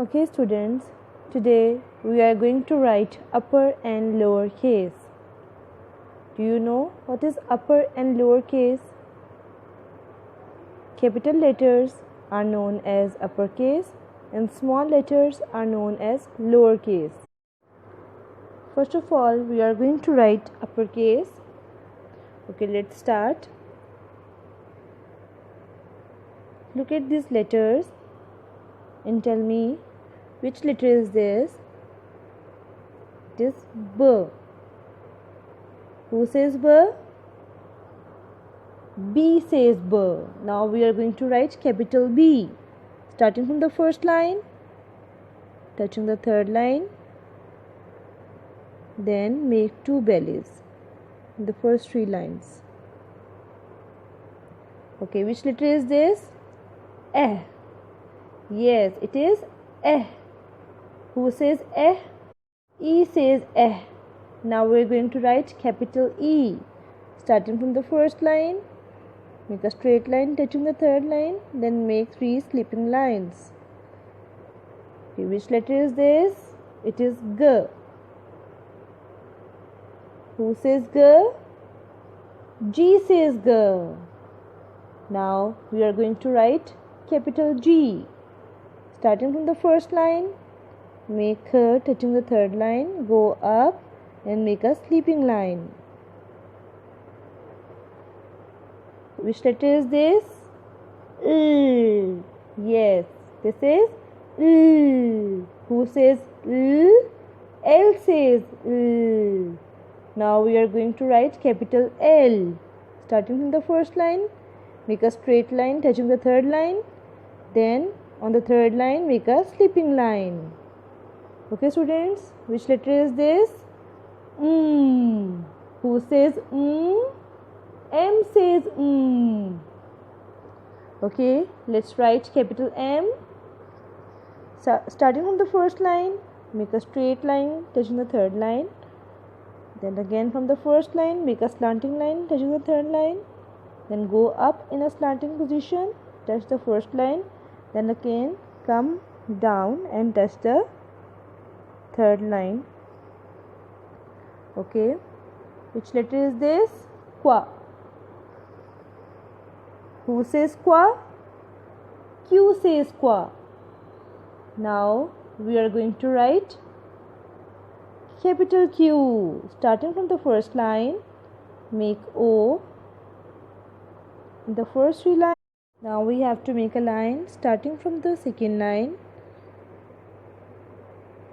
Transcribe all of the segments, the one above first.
Okay students, today we are going to write upper and lower case. Do you know what is upper and lower case? Capital letters are known as uppercase and small letters are known as lowercase. First of all, we are going to write uppercase. Okay, let's start. Look at these letters and tell me which letter is this? It is B. Who says B? B says B. Now we are going to write capital B. Starting from the first line, touching the third line, then make two bellies in the first three lines. Okay, which letter is this? Eh. Yes, it is eh. Who says eh? E says eh. Now we are going to write capital E. Starting from the first line, make a straight line touching the third line, then make three sleeping lines. Okay, which letter is this? It is G. Who says G? G says G. Now we are going to write capital G. Starting from the first line, make her touching the third line, go up and make a sleeping line. Which letter is this? L. Yes, this is L. Who says L? L says L. Now we are going to write capital L. Starting from the first line, make a straight line touching the third line, then on the third line make a sleeping line. Okay students, which letter is this? M. Who says M? M says M. Okay, let's write capital M. Starting from the first line, make a straight line touching the third line, then again from the first line make a slanting line touching the third line, then go up in a slanting position, touch the first line, then again come down and touch the third line. Okay, which letter is this? Qua. Who says qua? Q says qua. Now we are going to write capital Q. Starting from the first line, make O in the first three lines. Now we have to make a line starting from the second line,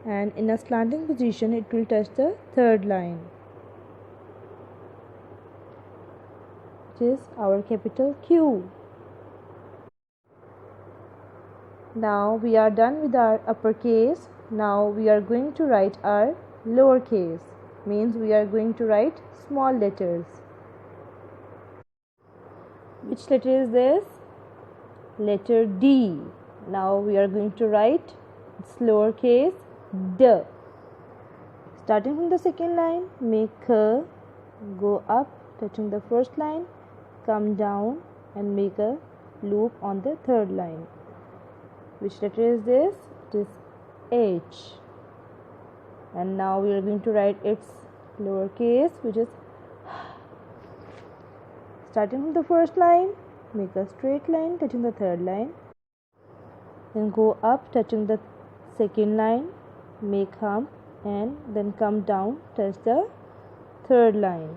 and in a slanting position it will touch the third line, which is our capital Q. Now we are done with our uppercase. Now we are going to write our lowercase, means we are going to write small letters. Which letter is this? Letter D. Now we are going to write its lowercase D. Starting from the second line, make her go up touching the first line, come down and make a loop on the third line. Which letter is this? It is H. And now we are going to write its lowercase, which is starting from the first line, make a straight line touching the third line, then go up touching the second line, make hump, and then come down, touch the third line.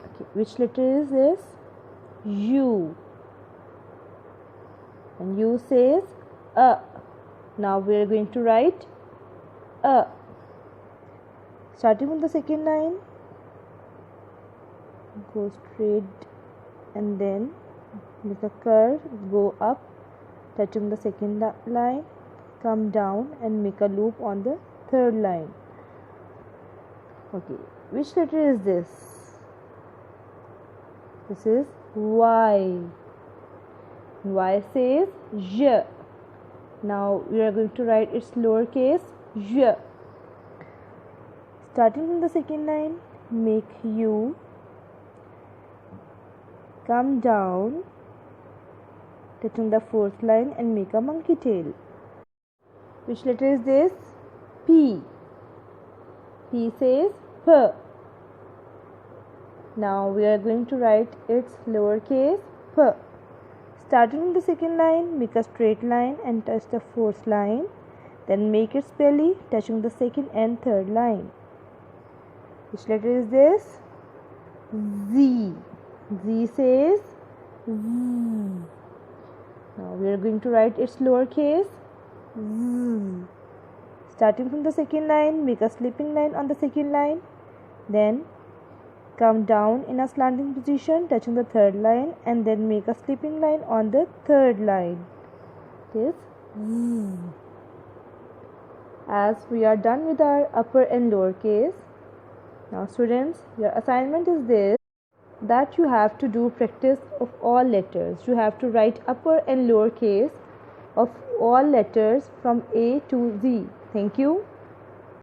Okay, which letter is this? U. And U says A. Now we are going to write A. Starting from the second line, go straight and then make a curve, go up touching the second line, come down and make a loop on the third line. Okay, which letter is this? This is Y. Y says J. Now we are going to write its lowercase J. Starting from the second line, make U, come down touching the fourth line and make a monkey tail. Which letter is this? P. P says P. Now we are going to write its lowercase p. Starting from the second line, make a straight line and touch the fourth line. Then make its belly touching the second and third line. Which letter is this? Z. Z says Z. Now we are going to write its lowercase z. Starting from the second line, make a slipping line on the second line. Then come down in a slanting position touching the third line and then make a slipping line on the third line. This z. As we are done with our upper and lower case, now students, your assignment is this, that you have to do practice of all letters. You have to write upper and lower case of all letters from A to Z. Thank you.